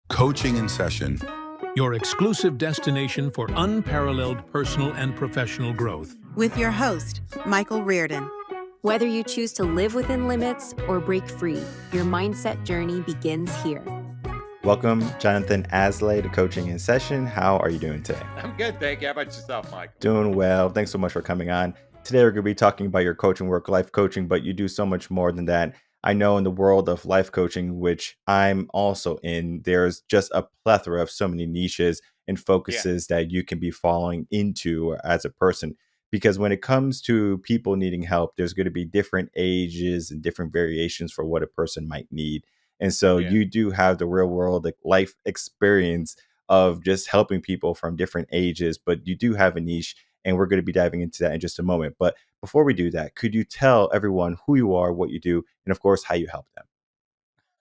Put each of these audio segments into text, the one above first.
Coaching in Session. Your exclusive destination for unparalleled personal and professional growth. With your host, Michael Rearden. Whether you choose to live within limits or break free, your mindset journey begins here. Welcome, Jonathon Aslay, to Coaching in Session. How are you doing today? I'm good, thank you. How about yourself, Mike? Doing well. Thanks so much for coming on. Today, we're going to be talking about your coaching work, life coaching, but you do so much more than that. I know in the world of life coaching, which I'm also in, there's just a plethora of so many niches and focuses that you can be falling into as a person. Because when it comes to people needing help, there's going to be different ages and different variations for what a person might need. And so you do have the real world like, life experience of just helping people from different ages, but you do have a niche. And we're going to be diving into that in just a moment. But before we do that, could you tell everyone who you are, what you do, and of course, how you help them?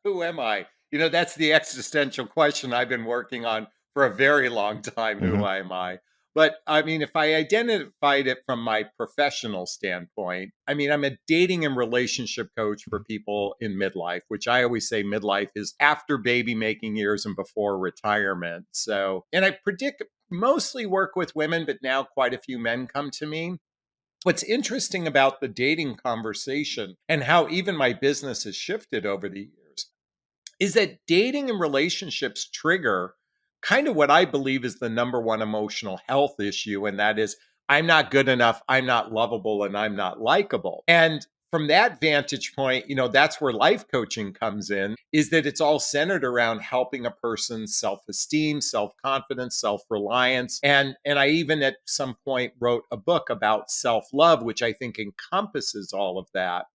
Who am I? You know, that's the existential question I've been working on for a very long time. Who am I? But I mean, if I identified it from my professional standpoint, I mean, I'm a dating and relationship coach for people in midlife, which I always say midlife is after baby making years and before retirement. So, and I predict mostly work with women, but now quite a few men come to me. What's interesting about the dating conversation and how even my business has shifted over the years is that dating and relationships trigger kind of what I believe is the number one emotional health issue. And that is, I'm not good enough, I'm not lovable, and I'm not likable. And from that vantage point, you know, that's where life coaching comes in, is that it's all centered around helping a person's self-esteem, self-confidence, self-reliance. And I even at some point wrote a book about self-love, which I think encompasses all of that.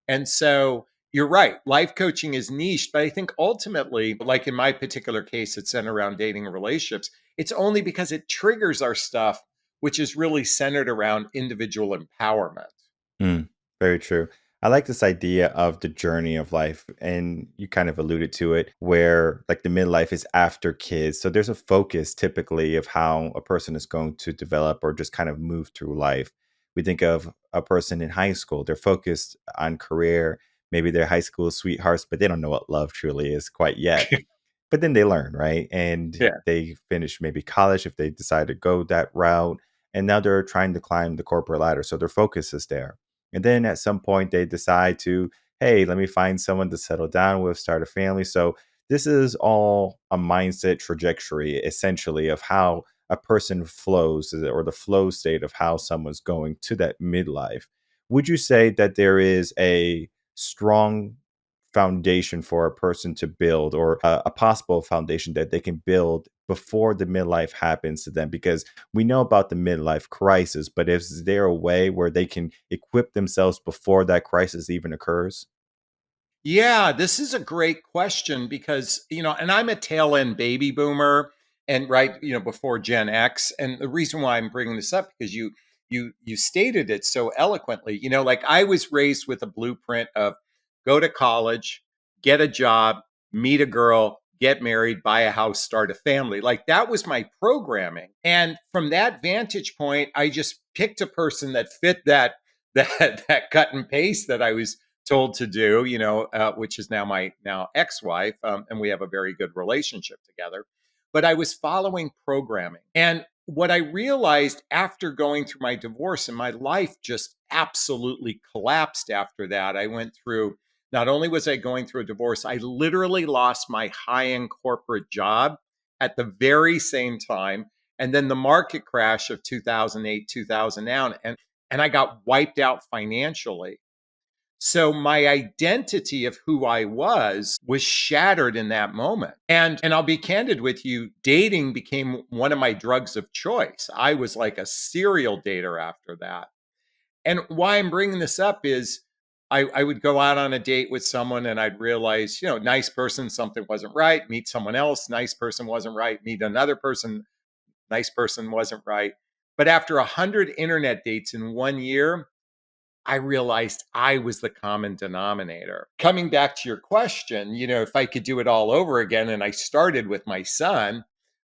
And so you're right, life coaching is niche, but I think ultimately, like in my particular case, it's centered around dating and relationships. It's only because it triggers our stuff, which is really centered around individual empowerment. Very true. I like this idea of the journey of life, and you kind of alluded to it, where like the midlife is after kids. So there's a focus typically of how a person is going to develop or just kind of move through life. We think of a person in high school, they're focused on career, maybe they're high school sweethearts, but they don't know what love truly is quite yet. But then they learn, right? And Yeah. they finish maybe college if they decide to go that route. And now they're trying to climb the corporate ladder. So their focus is there. And then at some point they decide to, hey, let me find someone to settle down with, start a family. So this is all a mindset trajectory, essentially, of how a person flows or the flow state of how someone's going to that midlife. Would you say that there is a strong foundation for a person to build or a possible foundation that they can build before the midlife happens to them? Because we know about the midlife crisis, but is there a way where they can equip themselves before that crisis even occurs? Yeah, this is a great question because, you know, and I'm a tail end baby boomer and right, you know, before Gen X. And the reason why I'm bringing this up because you stated it so eloquently. You know, like I was raised with a blueprint of go to college, get a job, meet a girl, get married, buy a house, start a family. Like that was my programming. And from that vantage point, I just picked a person that fit that cut and paste that I was told to do, you know, which is now my now ex-wife, and we have a very good relationship together. But I was following programming. And what I realized after going through my divorce and my life just absolutely collapsed after that. I went through, not only was I going through a divorce, I literally lost my high-end corporate job at the very same time. And then the market crash of 2008, 2009, and I got wiped out financially. So my identity of who I was shattered in that moment. And I'll be candid with you, dating became one of my drugs of choice. I was like a serial dater after that. And why I'm bringing this up is I would go out on a date with someone and I'd realize, you know, nice person, something wasn't right, meet someone else, nice person wasn't right, meet another person, nice person wasn't right. But after 100 internet dates in 1 year, I realized I was the common denominator. Coming back to your question, you know, if I could do it all over again, and I started with my son,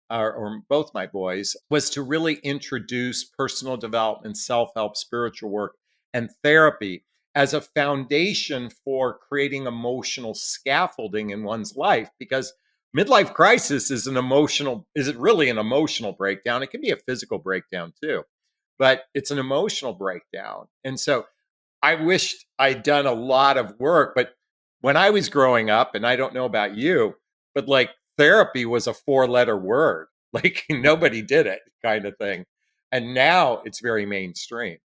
or both my boys, was to really introduce personal development, self-help, spiritual work, and therapy as a foundation for creating emotional scaffolding in one's life. Because Midlife crisis is is it really an emotional breakdown? It can be a physical breakdown too, but it's an emotional breakdown. And so I wished I'd done a lot of work, but when I was growing up, and I don't know about you, but like therapy was a four-letter word. Like nobody did it kind of thing. And now it's very mainstream.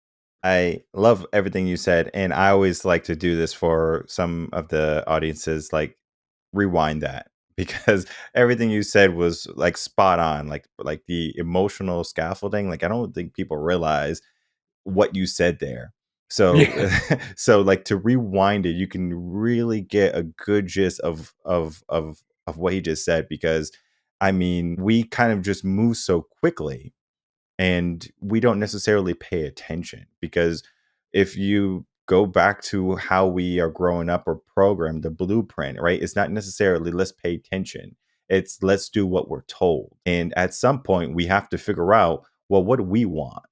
I love everything you said, and I always like to do this for some of the audiences, like rewind that because everything you said was like spot on, like the emotional scaffolding. Like I don't think people realize what you said there. So Yeah. so like to rewind it, you can really get a good gist of what he just said because I mean, we kind of just move so quickly and we don't necessarily pay attention because if you go back to how we are growing up or programmed, the blueprint, right? It's not necessarily let's pay attention. It's let's do what we're told. And at some point we have to figure out, well, what do we want?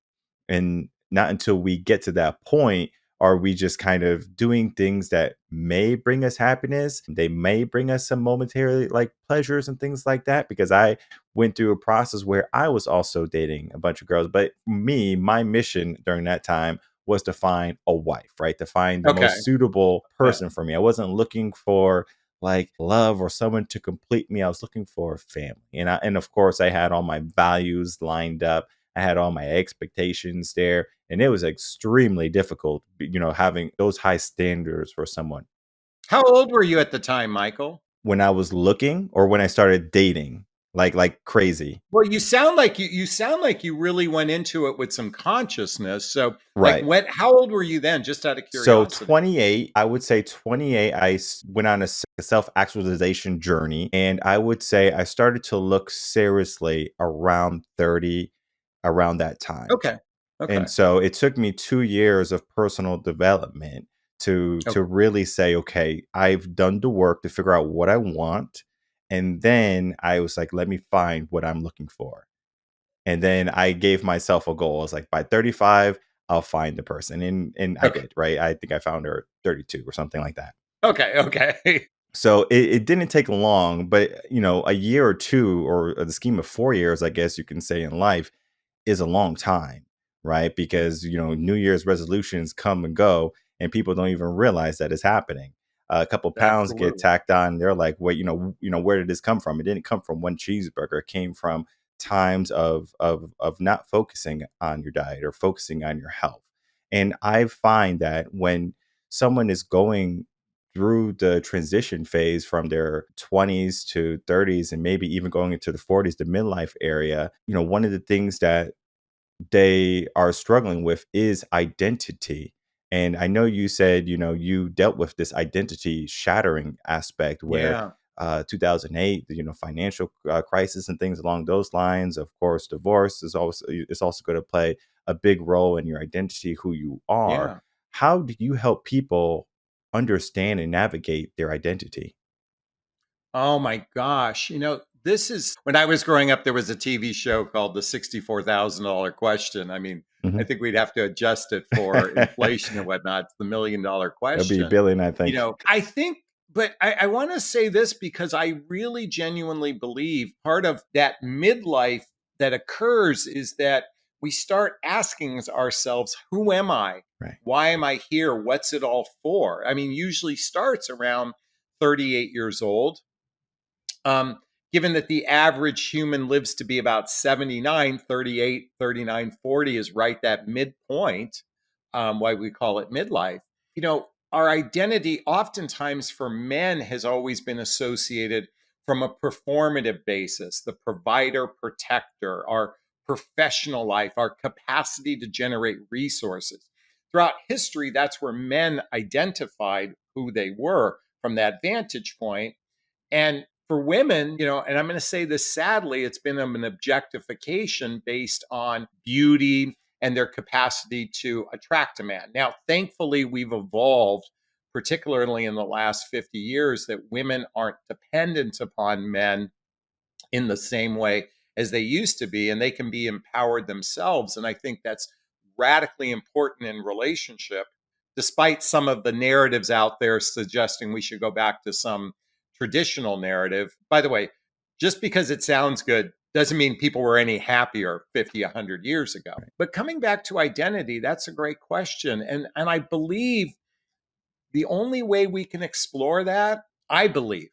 And not until we get to that point are we just kind of doing things that may bring us happiness. They may bring us some momentary like pleasures and things like that. Because I went through a process where I was also dating a bunch of girls. But me, my mission during that time was to find a wife, right? To find the Okay. most suitable Yeah. person for me. I wasn't looking for like love or someone to complete me. I was looking for a family. And of course I had all my values lined up. I had all my expectations there, and it was extremely difficult, having those high standards for someone. How old were you at the time, Michael? When I was looking or when I started dating, like crazy. Well, you sound like you really went into it with some consciousness. So, like, Right. how old were you then? Just out of So curiosity. 28, I would say 28, went on a self-actualization journey. And I would say I started to look seriously around 30, around that time. Okay. Okay. And so it took me 2 years of personal development to Okay. really say, "Okay, I've done the work to figure out what I want." And then I was like, "Let me find what I'm looking for." And then I gave myself a goal. I was like, "By 35, I'll find the person." And I Okay. did, right? I think I found her at 32 or something like that. Okay. Okay. So it didn't take long, but, a year or 2 or the scheme of 4 years, I guess you can say in life is a long time, right? Because, New Year's resolutions come and go and people don't even realize that it's happening. A couple pounds get Absolutely. tacked on. They're like, wait, where did this come from? It didn't come from one cheeseburger. It came from times of not focusing on your diet or focusing on your health. And I find that when someone is going through the transition phase from their 20s to 30s and maybe even going into the 40s, the midlife area, one of the things that they are struggling with is identity. And I know you said, you dealt with this identity shattering aspect where Yeah. 2008, financial crisis and things along those lines. Of course, divorce is also going to play a big role in your identity, who you are. Yeah. How do you help people understand and navigate their identity? Oh my gosh. This is when I was growing up, there was a TV show called The $64,000 Question. I mean, I Mhm. think we'd have to adjust it for inflation and whatnot. It's the $1 million It'll be question. billion, I think. I think, but I want to say this because I really genuinely believe part of that midlife that occurs is that we start asking ourselves, who am I? Right. Why am I here? What's it all for? I mean, usually starts around 38 years old. Um, Given that the average human lives to be about 79, 38, 39, 40 is right that midpoint, why we call it midlife. Our identity oftentimes for men has always been associated from a performative basis, the provider, protector, our professional life, our capacity to generate resources. Throughout history, that's where men identified who they were from that vantage point. And for women, and I'm going to say this sadly, it's been an objectification based on beauty and their capacity to attract a man. Now, thankfully, we've evolved, particularly in the last 50 years, that women aren't dependent upon men in the same way as they used to be, and they can be empowered themselves. And I think that's radically important in relationship, despite some of the narratives out there suggesting we should go back to some traditional narrative. By the way, Just because it sounds good doesn't mean people were any happier 50, 100 years ago. But coming back to identity, that's a great question. And I believe the only way we can explore that, I believe,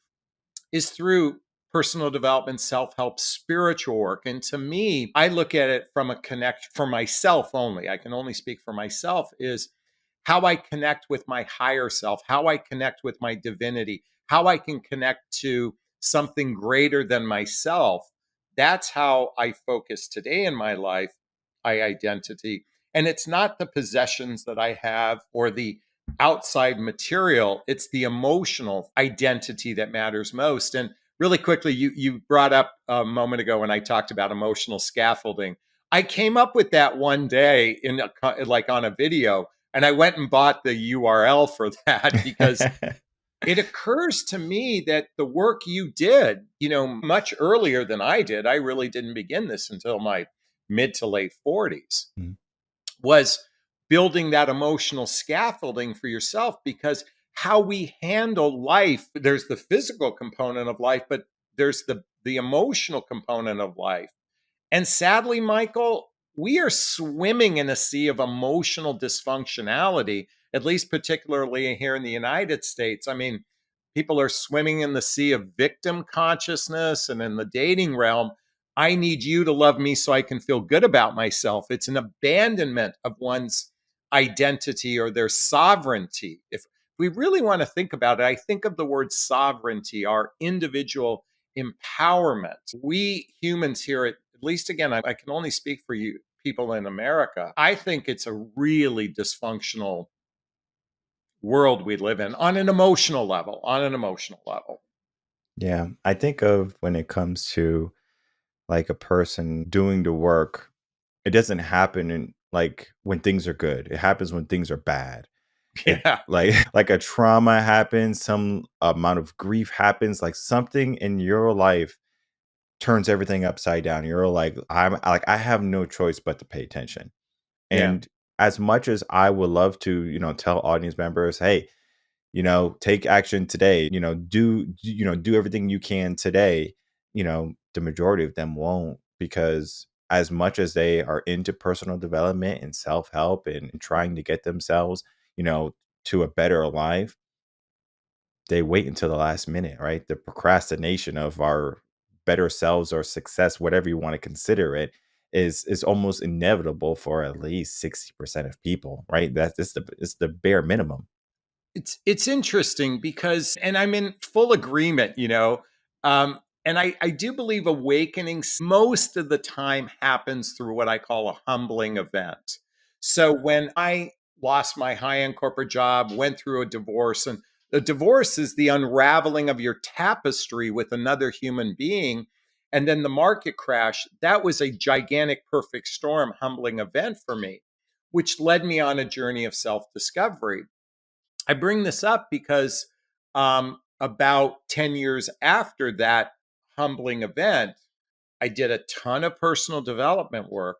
is through personal development, self-help, spiritual work. And to me, I look at it from a connect for myself only. I can only speak for myself is how I connect with my higher self, how I connect with my divinity, how I can connect to something greater than myself. That's how I focus today in my life, I identity. And it's not the possessions that I have or the outside material, it's the emotional identity that matters most. And really quickly, you brought up a moment ago when I talked about emotional scaffolding. I came up with that one day in like on a video, and I went and bought the URL for that because it occurs to me that the work you did, much earlier than I did, I really didn't begin this until my mid to late 40s, Mm. was building that emotional scaffolding for yourself, because how we handle life, there's the physical component of life, but there's the emotional component of life. And sadly, Michael, we are swimming in a sea of emotional dysfunctionality, at least particularly here in the United States. I mean, people are swimming in the sea of victim consciousness, and in the dating realm, I need you to love me so I can feel good about myself. It's an abandonment of one's identity or their sovereignty. If we really want to think about it, I think of the word sovereignty, our individual empowerment. We humans here, at least again, I can only speak for you people in America. I think it's a really dysfunctional world we live in on an emotional level, Yeah, I think of when it comes to like a person doing the work, it doesn't happen in like when things are good. It happens when things are bad. It Yeah. like like a trauma happens, some amount of grief happens, like something in your life turns everything upside down. You're like I have no choice but to pay attention. Yeah. And as much as I would love to, tell audience members, hey, take action today, do everything you can today, the majority of them won't, because as much as they are into personal development and self-help and trying to get themselves, to a better life, they wait until the last minute, right? The procrastination of our better selves or success, whatever you want to consider it, is almost inevitable for at least 60% of people, right? It's the bare minimum. It's interesting because, and I'm in full agreement, and I do believe awakening most of the time happens through what I call a humbling event. So when I lost my high-end corporate job, went through a divorce, and the divorce is the unraveling of your tapestry with another human being, and then the market crash, that was a gigantic perfect storm humbling event for me, which led me on a journey of self-discovery. I bring this up because about 10 years after that humbling event, I did a ton of personal development work.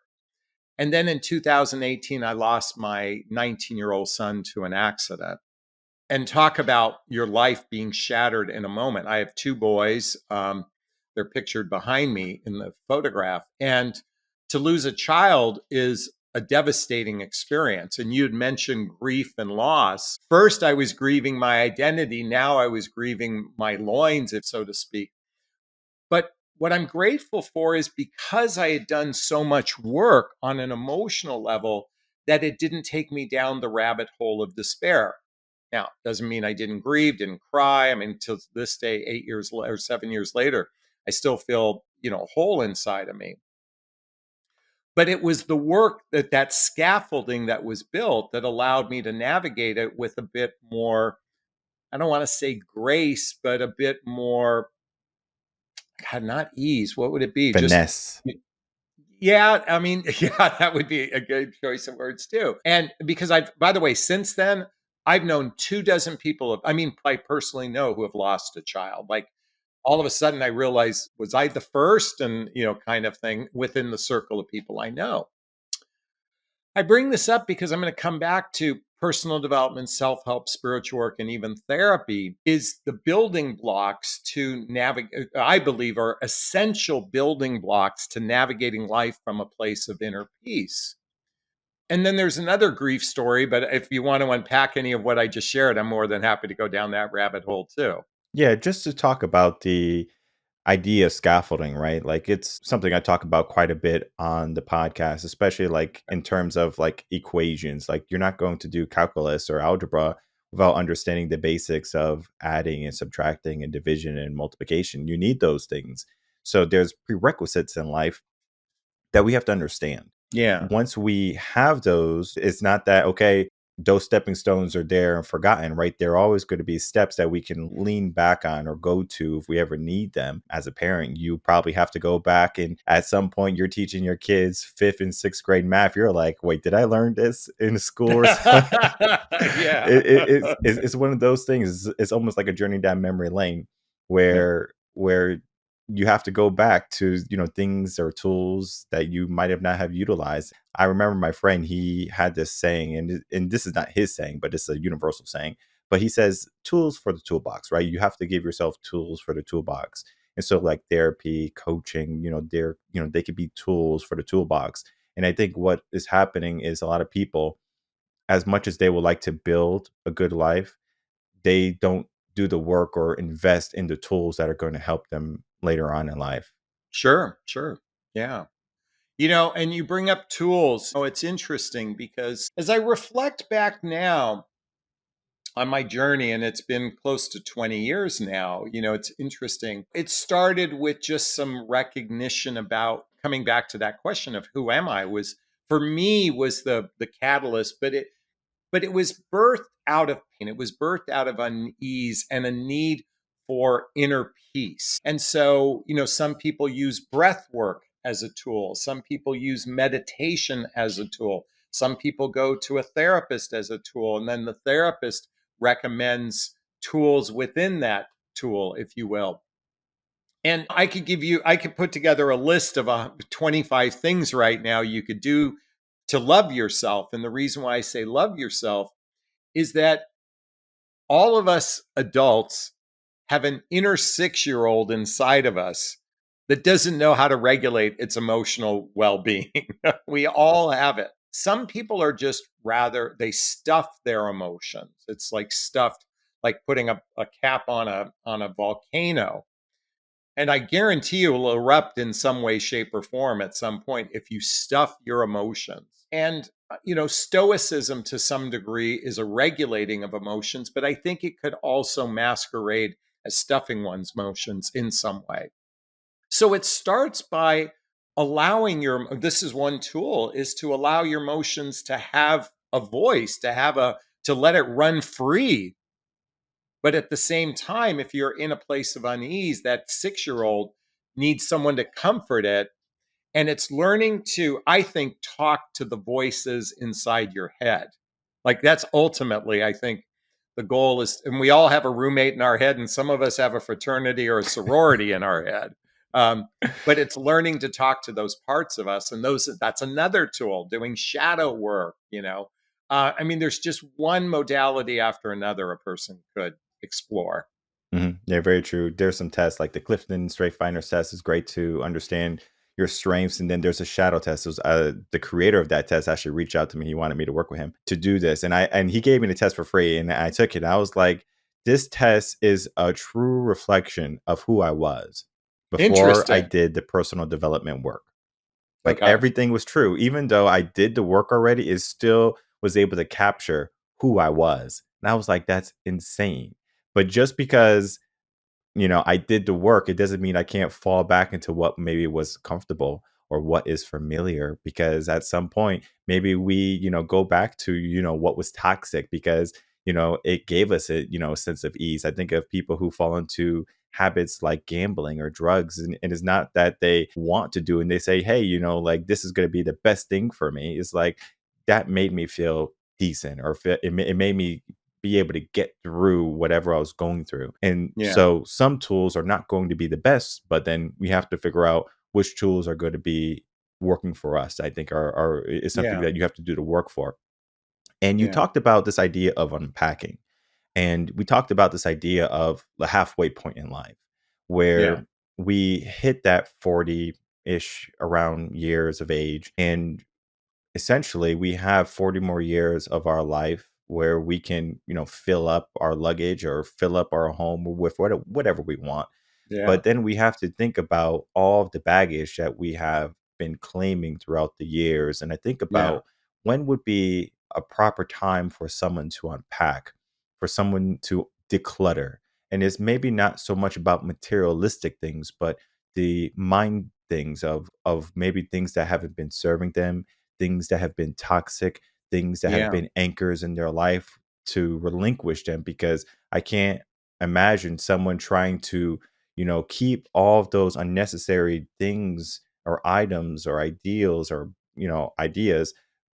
And then in 2018, I lost my 19-year-old son to an accident. And talk about your life being shattered in a moment. I have two boys. They're pictured behind me in the photograph. And to lose a child is a devastating experience. And you'd mentioned grief and loss. First, I was grieving my identity. Now I was grieving my loins, if so to speak. But what I'm grateful for is because I had done so much work on an emotional level that it didn't take me down the rabbit hole of despair. Now, doesn't mean I didn't grieve, didn't cry. I mean, to this day, 8 years or 7 years later, I still feel, whole inside of me. But it was the work that scaffolding that was built that allowed me to navigate it with a bit more, I don't want to say grace, but a bit more, God, not ease. What would it be? Just, Finesse. yeah, I mean, yeah, that would be a good choice of words too. And because by the way, since then, I've known 24 people, I personally know who have lost a child. Like all of a sudden I realized, was I the first? And, kind of thing within the circle of people I know. I bring this up because I'm going to come back to personal development, self-help, spiritual work, and even therapy is the building blocks to navigate, I believe are essential building blocks to navigating life from a place of inner peace. And then there's another grief story, but if you want to unpack any of what I just shared, I'm more than happy to go down that rabbit hole too. Yeah, just to talk about the idea of scaffolding, right? Like it's something I talk about quite a bit on the podcast, especially like in terms of like equations. Like you're not going to do calculus or algebra without understanding the basics of adding and subtracting and division and multiplication. You need those things. So there's prerequisites in life that we have to understand. Yeah, Once we have those, it's not that, okay, those stepping stones are there and forgotten, right? They're always going to be steps that we can lean back on or go to if we ever need them. As a parent, you probably have to go back and at some point you're teaching your kids fifth and sixth grade math. You're like, wait, did I learn this in school or something? yeah, It's one of those things. It's almost like a journey down memory lane where you have to go back to things or tools that you might have not have utilized. I remember my friend, he had this saying, and this is not his saying, but it's a universal saying, but he says tools for the toolbox, right? You have to give yourself tools for the toolbox. And so like therapy, coaching, they could be tools for the toolbox. And I think what is happening is a lot of people, as much as they would like to build a good life, they don't do the work or invest in the tools that are going to help them later on in life. sure, sure. Yeah. And you bring up tools. Oh, it's interesting because as I reflect back now on my journey, and it's been close to 20 years now, it's interesting. It started with just some recognition about coming back to that question of who am I was for me was the catalyst, but it was birthed out of pain. It was birthed out of unease and a need for inner peace. And so, some people use breath work as a tool. Some people use meditation as a tool. Some people go to a therapist as a tool. And then the therapist recommends tools within that tool, if you will. And I could put together a list of 25 things right now you could do to love yourself. And the reason why I say love yourself is that all of us adults have an inner 6-year-old inside of us that doesn't know how to regulate its emotional well-being. We all have it. Some people are just they stuff their emotions. It's like stuffed, like putting a cap on a volcano. And I guarantee you will erupt in some way, shape, or form at some point if you stuff your emotions. And, stoicism to some degree is a regulating of emotions, but I think it could also masquerade as stuffing one's emotions in some way. So it starts by this is one tool, is to allow your emotions to have a voice, to let it run free. But at the same time, if you're in a place of unease, that 6-year-old needs someone to comfort it. And it's learning to, I think, talk to the voices inside your head. Like that's ultimately, I think, the goal is, and we all have a roommate in our head, and some of us have a fraternity or a sorority in our head. But it's learning to talk to those parts of us. And that's another tool, doing shadow work, there's just one modality after another a person could explore. Yeah, very true. There's some tests like the Clifton Strength Finders test is great to understand your strengths, and then there's a shadow test. The creator of that test actually reached out to me. He wanted me to work with him to do this, and he gave me the test for free, and I took it. I was like, this test is a true reflection of who I was before I Interesting. did the personal development work. Like Okay. everything was true, even though I did the work already. It still was able to capture who I was, and I was like, that's insane. But just because I did the work, it doesn't mean I can't fall back into what maybe was comfortable or what is familiar, because at some point maybe we, go back to, what was toxic because, it gave us a sense of ease. I think of people who fall into habits like gambling or drugs, and it's not that they want to do and they say, hey, like this is going to be the best thing for me. It's like that made me feel decent, or it made me be able to get through whatever I was going through. And Yeah. so some tools are not going to be the best, but then we have to figure out which tools are going to be working for us. I think is something Yeah. that you have to do the work for. And you Yeah. talked about this idea of unpacking. And we talked about this idea of the halfway point in life Yeah. where we hit that 40 ish around years of age. And essentially, we have 40 more years of our life where we can, fill up our luggage or fill up our home with whatever we want. Yeah. But then we have to think about all of the baggage that we have been claiming throughout the years. And I think Yeah. about when would be a proper time for someone to unpack, for someone to declutter. And it's maybe not so much about materialistic things, but the mind things of maybe things that haven't been serving them, things that have been toxic, things that have Yeah. been anchors in their life, to relinquish them, because I can't imagine someone trying to keep all of those unnecessary things or items or ideals or, ideas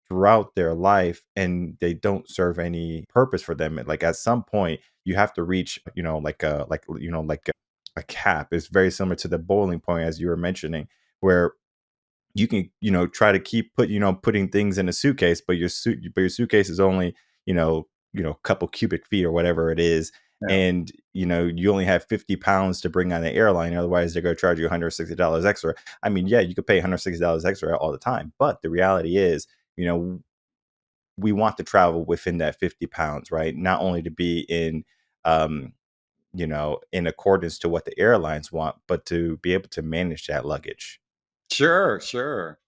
throughout their life, and they don't serve any purpose for them. Like at some point, you have to reach, a cap. It's very similar to the boiling point, as you were mentioning, where you can try to keep putting things in a suitcase, but your suitcase is only a couple cubic feet or whatever it is, Yeah. and you only have 50 pounds to bring on the airline, otherwise they're going to charge you $160 extra. I mean, yeah, you could pay $160 extra all the time, but the reality is, you know we want to travel within that 50 pounds, right? Not only to be um in accordance to what the airlines want, but to be able to manage that luggage. Sure, sure.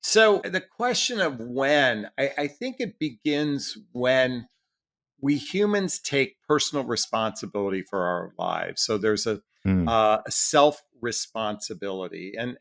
So the question of when, I think it begins when we humans take personal responsibility for our lives. So there's a self responsibility, and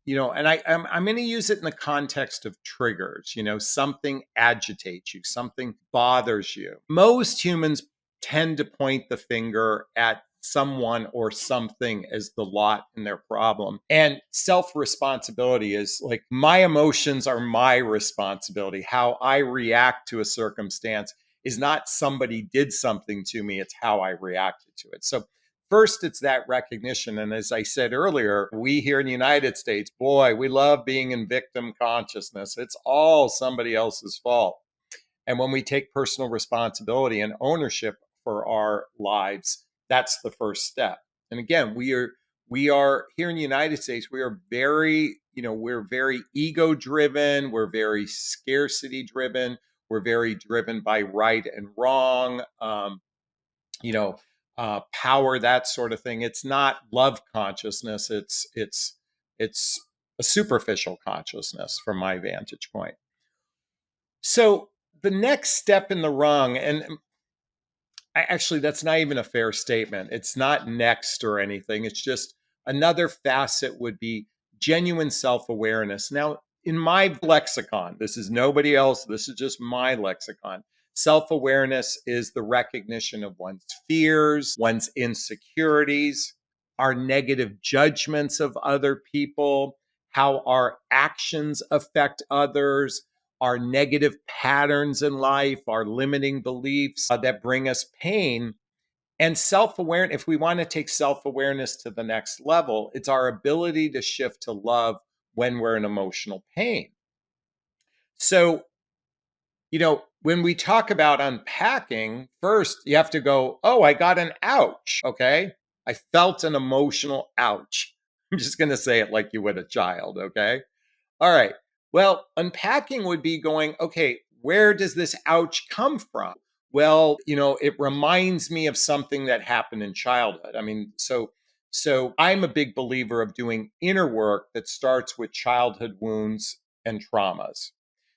I'm going to use it in the context of triggers. Something agitates you, something bothers you. Most humans tend to point the finger at someone or something as the lot in their problem. And self responsibility is like, my emotions are my responsibility. How I react to a circumstance is not somebody did something to me, it's how I reacted to it. So first, it's that recognition. And as I said earlier, we here in the United States, boy, we love being in victim consciousness. It's all somebody else's fault. And when we take personal responsibility and ownership for our lives, that's the first step. And again, we are here in the United States, we are we're very ego driven, we're very scarcity driven, we're very driven by right and wrong, you know, power, that sort of thing. It's not love consciousness. It's a superficial consciousness from my vantage point. So the next step in the rung, and actually, that's not even a fair statement. It's not next or anything. It's just another facet would be genuine self awareness. Now, in my lexicon, this is nobody else, this is just my lexicon. Self awareness is the recognition of one's fears, one's insecurities, our negative judgments of other people, how our actions affect others, our negative patterns in life, our limiting beliefs that bring us pain. And self awareness, if we want to take self awareness to the next level, it's our ability to shift to love when we're in emotional pain. So, when we talk about unpacking, first you have to go, oh, I got an ouch. Okay. I felt an emotional ouch. I'm just going to say it like you would a child. Okay. All right. Well, unpacking would be going, okay, where does this ouch come from? Well, it reminds me of something that happened in childhood. I mean, so I'm a big believer of doing inner work that starts with childhood wounds and traumas.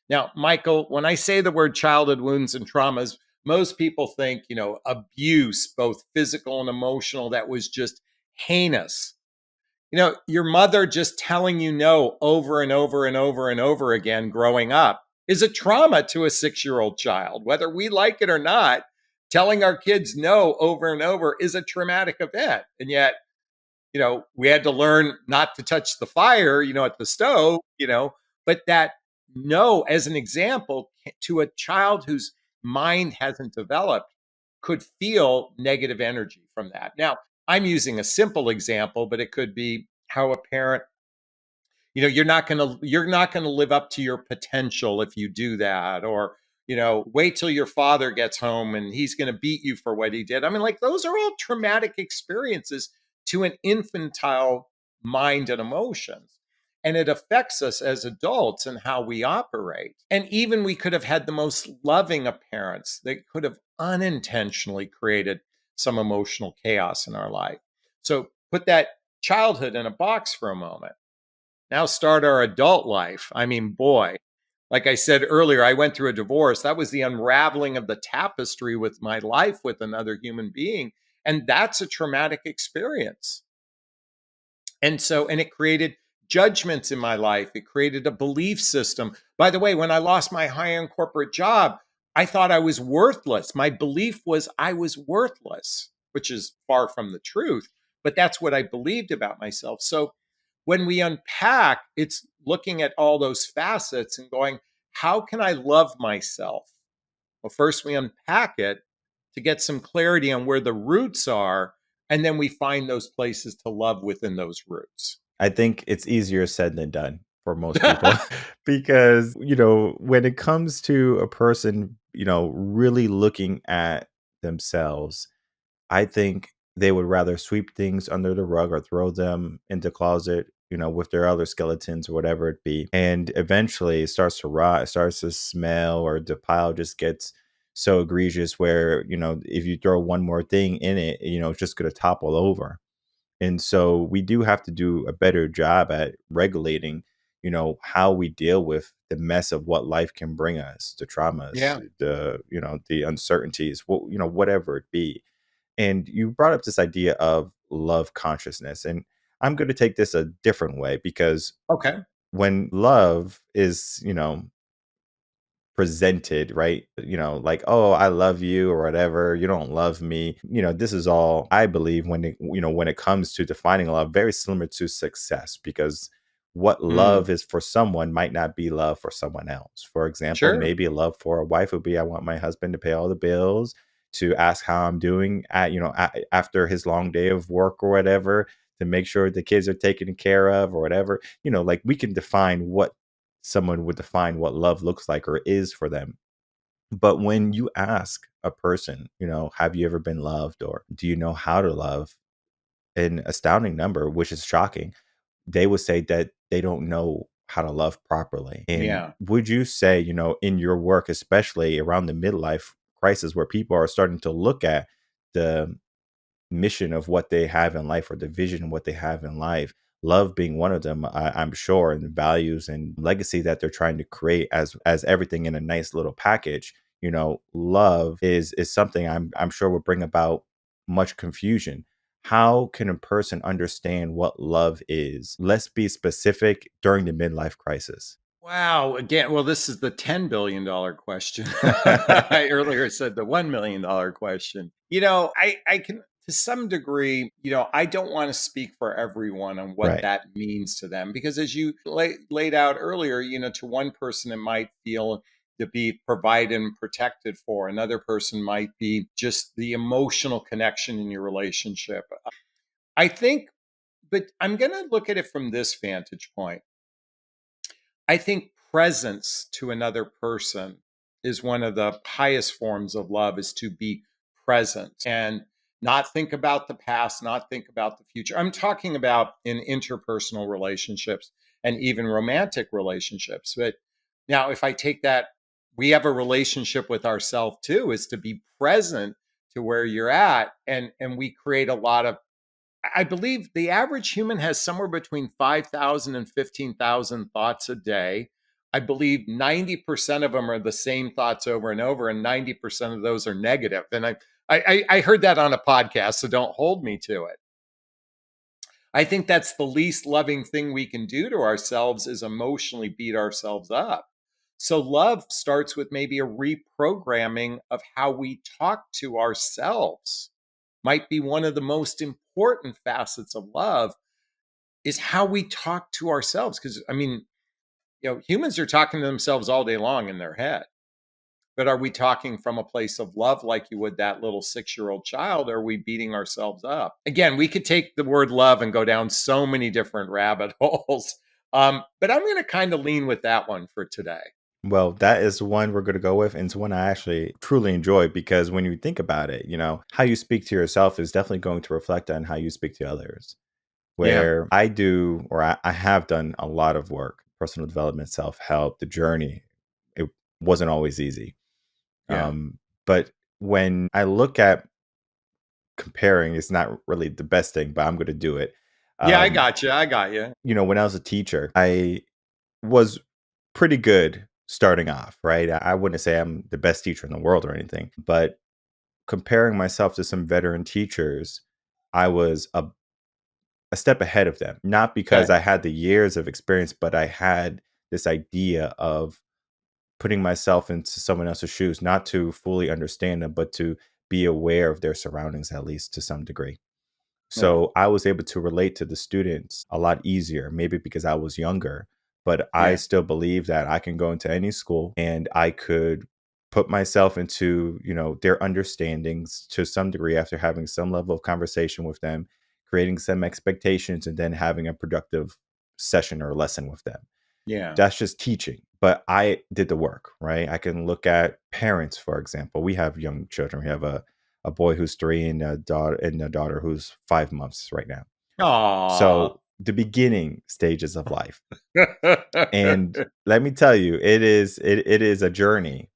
Now, Michael, when I say the word childhood wounds and traumas, most people think, abuse, both physical and emotional, that was just heinous. Your mother just telling you no over and over and over and over again growing up is a trauma to a 6-year-old child. Whether we like it or not, telling our kids no over and over is a traumatic event. And yet, we had to learn not to touch the fire, at the stove, but that no, as an example, to a child whose mind hasn't developed, could feel negative energy from that. Now, I'm using a simple example, but it could be how a parent, you're not going to live up to your potential if you do that, or wait till your father gets home and he's going to beat you for what he did. I mean, like, those are all traumatic experiences to an infantile mind and emotions. And it affects us as adults and how we operate. And even we could have had the most loving of parents that could have unintentionally created some emotional chaos in our life. So put that childhood in a box for a moment. Now start our adult life. I mean, boy, like I said earlier, I went through a divorce. That was the unraveling of the tapestry with my life with another human being. And that's a traumatic experience. And it created judgments in my life. It created a belief system. By the way, when I lost my high-end corporate job, I thought I was worthless. My belief was I was worthless, which is far from the truth, but that's what I believed about myself. So when we unpack, it's looking at all those facets and going, how can I love myself? Well, first we unpack it to get some clarity on where the roots are, and then we find those places to love within those roots. I think it's easier said than done for most people because, when it comes to a person, really looking at themselves, I think they would rather sweep things under the rug or throw them in the closet, with their other skeletons or whatever it be. And eventually it starts to rot, it starts to smell, or the pile just gets so egregious where, if you throw one more thing in it, it's just going to topple over. And so we do have to do a better job at regulating, how we deal with the mess of what life can bring us, the traumas, Yeah. the uncertainties, whatever it be. And you brought up this idea of love consciousness. And I'm going to take this a different way because Okay. when love is, presented, right? Like, oh, I love you or whatever, you don't love me. This is all I believe when it comes to defining love, very similar to success, because what Mm, love is for someone might not be love for someone else. For example, sure. maybe love for a wife would be, I want my husband to pay all the bills, to ask how I'm doing after his long day of work or whatever, to make sure the kids are taken care of or whatever. Like, we can define what someone would define what love looks like or is for them. But when you ask a person, have you ever been loved or do you know how to love? An astounding number, which is shocking, they would say that they don't know how to love properly. And Yeah. would you say, in your work, especially around the midlife crisis, where people are starting to look at the mission of what they have in life or the vision of what they have in life, love being one of them, I'm sure, and values and legacy that they're trying to create as everything in a nice little package, love is something I'm sure will bring about much confusion. How can a person understand what love is? Let's be specific during the midlife crisis. Wow. Again, well, this is the $10 billion question. I earlier said the $1 million question. I can, to some degree, I don't want to speak for everyone on what Right. that means to them, because as you laid out earlier, to one person, it might feel to be provided and protected for. Another person might be just the emotional connection in your relationship. I think, but I'm going to look at it from this vantage point. I think presence to another person is one of the highest forms of love, is to be present and not think about the past, not think about the future. I'm talking about in interpersonal relationships and even romantic relationships. But now, if I take that, we have a relationship with ourselves too, is to be present to where you're at. And we create a lot of, I believe the average human has somewhere between 5,000 and 15,000 thoughts a day. I believe 90% of them are the same thoughts over and over, and 90% of those are negative. And I heard that on a podcast, so don't hold me to it. I think that's the least loving thing we can do to ourselves, is emotionally beat ourselves up. So love starts with maybe a reprogramming of how we talk to ourselves. Might be one of the most important facets of love, is how we talk to ourselves. Because, I mean, humans are talking to themselves all day long in their head. But are we talking from a place of love like you would that little 6-year-old child? Or are we beating ourselves up? Again, we could take the word love and go down so many different rabbit holes. But I'm going to kind of lean with that one for today. Well, that is one we're going to go with. And it's one I actually truly enjoy because when you think about it, how you speak to yourself is definitely going to reflect on how you speak to others. Yeah. Where I do, or I have done a lot of work, personal development, self help, the journey. It wasn't always easy. Yeah. But when I look at comparing, it's not really the best thing, but I'm going to do it. Yeah, I Um, got you. I got you. when I was a teacher, I was pretty good starting off, right? I wouldn't say I'm the best teacher in the world or anything, but comparing myself to some veteran teachers, I was a step ahead of them. Not because Okay. I had the years of experience, but I had this idea of putting myself into someone else's shoes, not to fully understand them, but to be aware of their surroundings, at least to some degree. Yeah. So I was able to relate to the students a lot easier, maybe because I was younger, but I Yeah. still believe that I can go into any school and I could put myself into, their understandings to some degree after having some level of conversation with them, creating some expectations and then having a productive session or lesson with them. Yeah. That's just teaching, but I did the work, right? I can look at parents, for example. We have young children. We have a boy who's 3 and a daughter who's 5 months right now. Aw. So the beginning stages of life. And let me tell you, it is a journey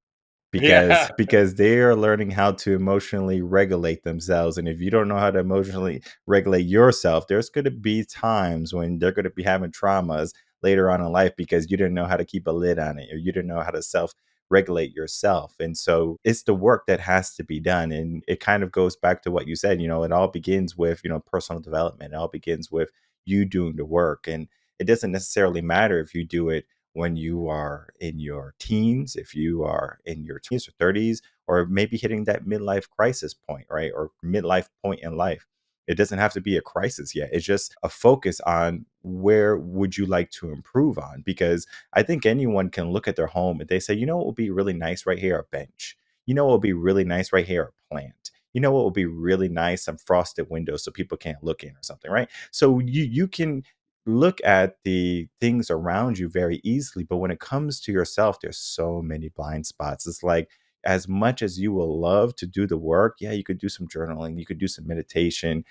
because Yeah. because they are learning how to emotionally regulate themselves. And if you don't know how to emotionally regulate yourself, there's going to be times when they're going to be having traumas later on in life because you didn't know how to keep a lid on it or you didn't know how to self regulate yourself. And so it's the work that has to be done. And it kind of goes back to what you said, it all begins with, personal development. It all begins with you doing the work. And it doesn't necessarily matter if you do it when you are in your teens, if you are in your 20s or 30s, or maybe hitting that midlife crisis point, right? Or midlife point in life. It doesn't have to be a crisis yet. It's just a focus on where would you like to improve on? Because I think anyone can look at their home and they say, what would be really nice right here? A bench. What would be really nice right here? A plant. What would be really nice? Some frosted windows so people can't look in or something, right? So you can look at the things around you very easily. But when it comes to yourself, there's so many blind spots. It's like, as much as you will love to do the work, yeah, you could do some journaling, you could do some meditation,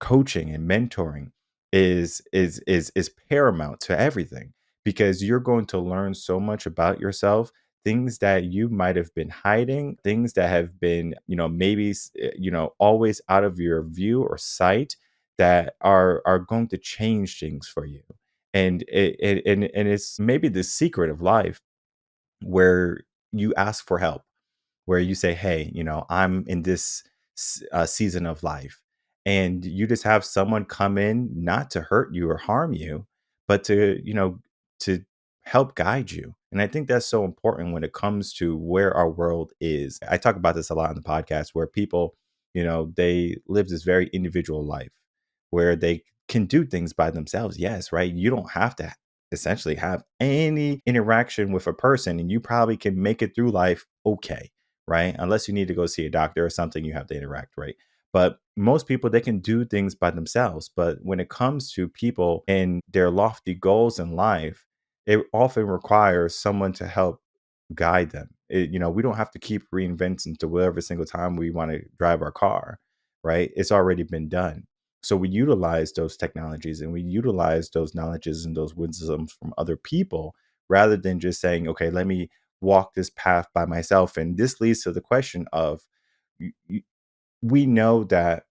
coaching and mentoring is paramount to everything because you're going to learn so much about yourself, things that you might have been hiding, things that have been maybe always out of your view or sight that are going to change things for you. And and it's maybe the secret of life where you ask for help, where you say, "Hey, I'm in this season of life," and you just have someone come in, not to hurt you or harm you, but to help guide you. And I think that's so important when it comes to where our world is. I talk about this a lot on the podcast, where people, they live this very individual life, where they can do things by themselves. Yes, right. You don't have to essentially have any interaction with a person, and you probably can make it through life okay, right? Unless you need to go see a doctor or something, you have to interact, right? But most people, they can do things by themselves. But when it comes to people and their lofty goals in life, it often requires someone to help guide them. We don't have to keep reinventing to every single time we want to drive our car, right? It's already been done. So we utilize those technologies and we utilize those knowledges and those wisdoms from other people rather than just saying, okay, let me walk this path by myself. And this leads to the question of y- y- we know that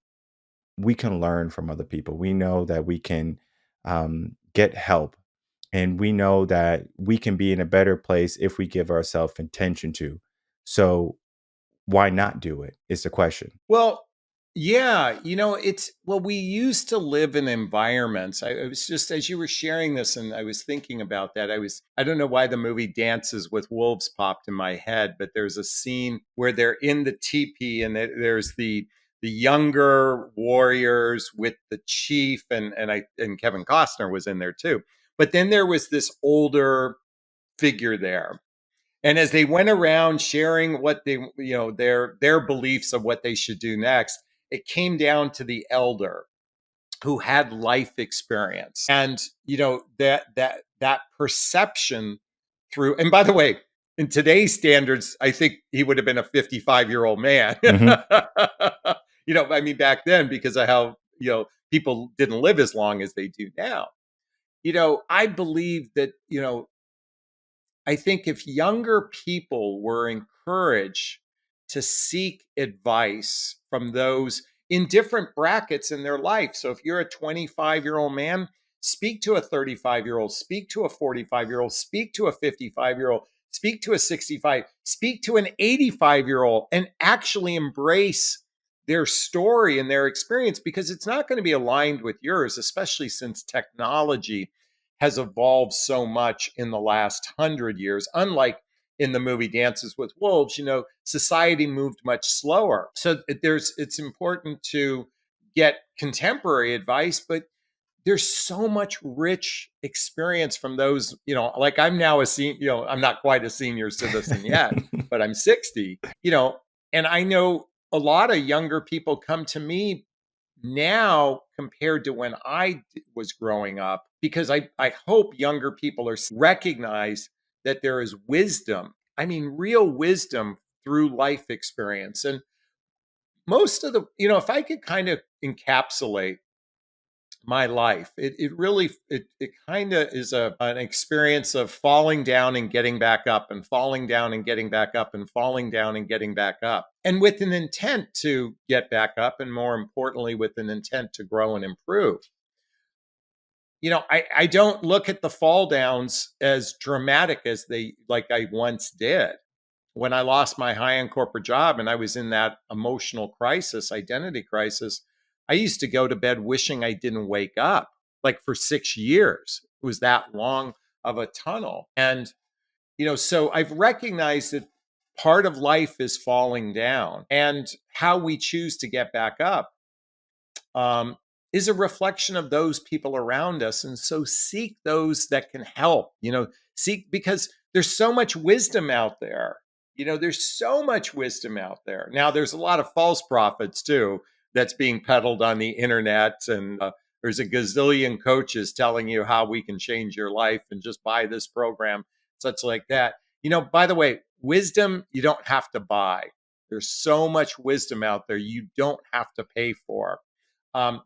we can learn from other people. We know that we can get help. And we know that we can be in a better place if we give ourselves intention to. So why not do it? Is the question. Well, yeah, we used to live in environments. I was just, as you were sharing this, and I was thinking about that. I don't know why the movie Dances with Wolves popped in my head, but there's a scene where they're in the teepee and there's the younger warriors with the chief, and Kevin Costner was in there too. But then there was this older figure there, and as they went around sharing what their beliefs of what they should do next, it came down to the elder who had life experience. And that perception through. And by the way, in today's standards, I think he would have been a 55-year-old man. Hmm. I mean, back then, because of how, people didn't live as long as they do now. I believe that, I think if younger people were encouraged to seek advice from those in different brackets in their life. So if you're a 25-year-old man, speak to a 35-year-old, speak to a 45-year-old, speak to a 55-year-old, speak to a 65, speak to an 85-year-old, and actually embrace their story and their experience, because it's not going to be aligned with yours, especially since technology has evolved so much in the last 100 years. Unlike in the movie Dances with Wolves, society moved much slower. So it's important to get contemporary advice, but there's so much rich experience from those, like I'm now a senior, I'm not quite a senior citizen yet, but I'm 60, and I know a lot of younger people come to me now compared to when I was growing up, because I hope younger people recognize that there is wisdom. I mean, real wisdom through life experience. And most of if I could kind of encapsulate my life, it really, it kind of is an experience of falling down and getting back up, and falling down and getting back up, and falling down and getting back up, and with an intent to get back up, and more importantly with an intent to grow and improve. I don't look at the fall downs as dramatic as I once did. When I lost my high-end corporate job and I was in that emotional crisis, identity crisis, I used to go to bed wishing I didn't wake up, like for 6 years. It was that long of a tunnel. And, so I've recognized that part of life is falling down, and how we choose to get back up um, is a reflection of those people around us. And so seek those that can help, because there's so much wisdom out there. There's so much wisdom out there. Now, there's a lot of false prophets too that's being peddled on the internet. And there's a gazillion coaches telling you how we can change your life and just buy this program, such like that. By the way, wisdom you don't have to buy. There's so much wisdom out there you don't have to pay for.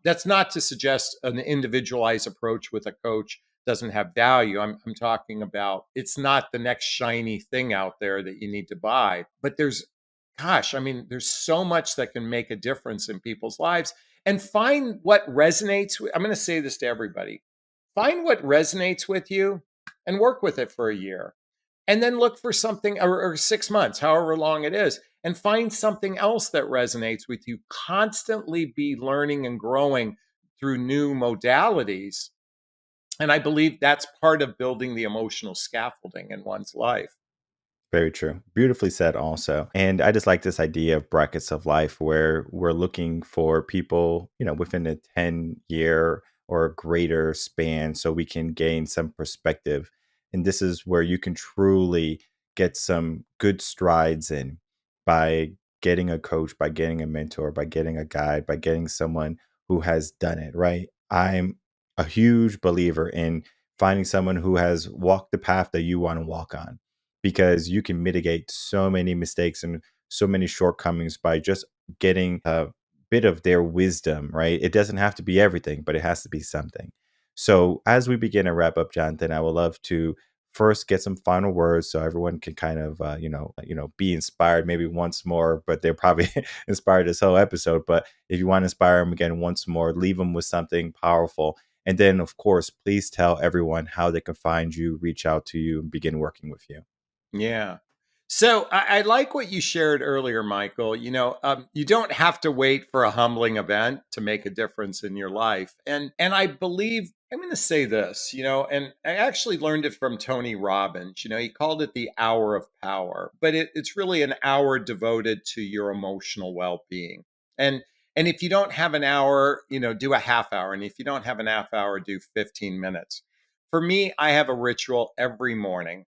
That's not to suggest an individualized approach with a coach doesn't have value. I'm talking about, it's not the next shiny thing out there that you need to buy. But there's so much that can make a difference in people's lives. And find what resonates with, I'm going to say this to everybody. Find what resonates with you and work with it for a year. And then look for something, or 6 months, however long it is, and find something else that resonates with you. Constantly be learning and growing through new modalities. And I believe that's part of building the emotional scaffolding in one's life. Very true. Beautifully said, also. And I just like this idea of brackets of life where we're looking for people, within a 10-year or greater span so we can gain some perspective. And this is where you can truly get some good strides in by getting a coach, by getting a mentor, by getting a guide, by getting someone who has done it, right? I'm a huge believer in finding someone who has walked the path that you want to walk on, because you can mitigate so many mistakes and so many shortcomings by just getting a bit of their wisdom, right? It doesn't have to be everything, but it has to be something. So as we begin to wrap up, Jonathan, I would love to first get some final words so everyone can kind of be inspired maybe once more, but they're probably inspired this whole episode. But if you want to inspire them again once more, leave them with something powerful. And then, of course, please tell everyone how they can find you, reach out to you, and begin working with you. Yeah. So I like what you shared earlier, Michael. You don't have to wait for a humbling event to make a difference in your life. And I believe, I'm going to say this, and I actually learned it from Tony Robbins. He called it the hour of power, but it's really an hour devoted to your emotional well-being. And if you don't have an hour, do a half hour. And if you don't have an half hour, do 15 minutes. For me, I have a ritual every morning.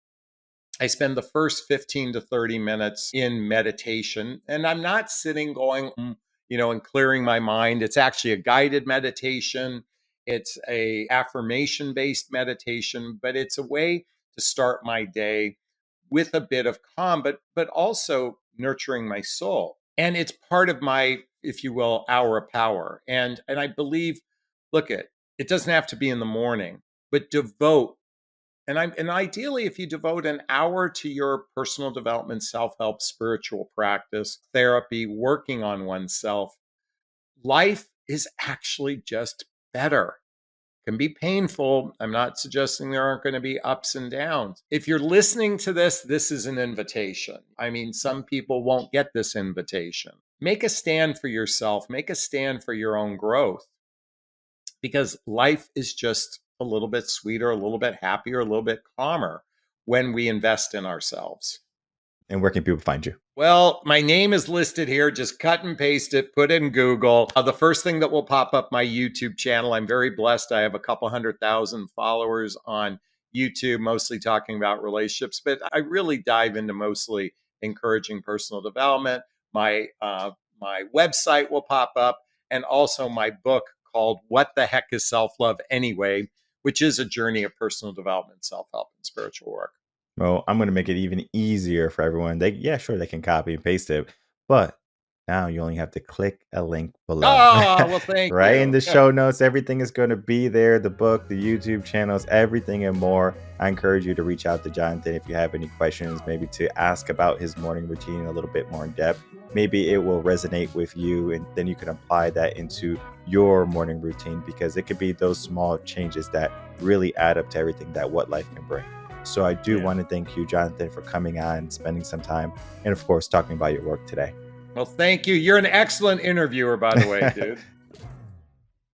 I spend the first 15 to 30 minutes in meditation, and I'm not sitting going, and clearing my mind. It's actually a guided meditation. It's a affirmation-based meditation, but it's a way to start my day with a bit of calm, but also nurturing my soul. And it's part of my, if you will, hour of power. And I believe, look, it doesn't have to be in the morning, but devote. And ideally, if you devote an hour to your personal development, self-help, spiritual practice, therapy, working on oneself, life is actually just better. Can be painful. I'm not suggesting there aren't going to be ups and downs. If you're listening to this, this is an invitation. I mean, some people won't get this invitation. Make a stand for yourself. Make a stand for your own growth, because life is just a little bit sweeter, a little bit happier, a little bit calmer when we invest in ourselves. And where can people find you? Well, my name is listed here. Just cut and paste it, put in Google. The first thing that will pop up, my YouTube channel. I'm very blessed. I have a couple 100,000 followers on YouTube, mostly talking about relationships, but I really dive into mostly encouraging personal development. My website will pop up, and also my book called What the Heck is Self-Love Anyway, which is a journey of personal development, self-help, and spiritual work. Well, I'm going to make it even easier for everyone. They can copy and paste it, but now you only have to click a link below. Oh, well, thank Right in you. the show notes, everything is going to be there. The book, the YouTube channels, everything and more. I encourage you to reach out to Jonathon if you have any questions, maybe to ask about his morning routine a little bit more in depth. Maybe it will resonate with you, and then you can apply that into your morning routine, because it could be those small changes that really add up to everything that what life can bring. So I do want to thank you, Jonathon, for coming on, spending some time, and of course, talking about your work today. Well, thank you. You're an excellent interviewer, by the way, dude.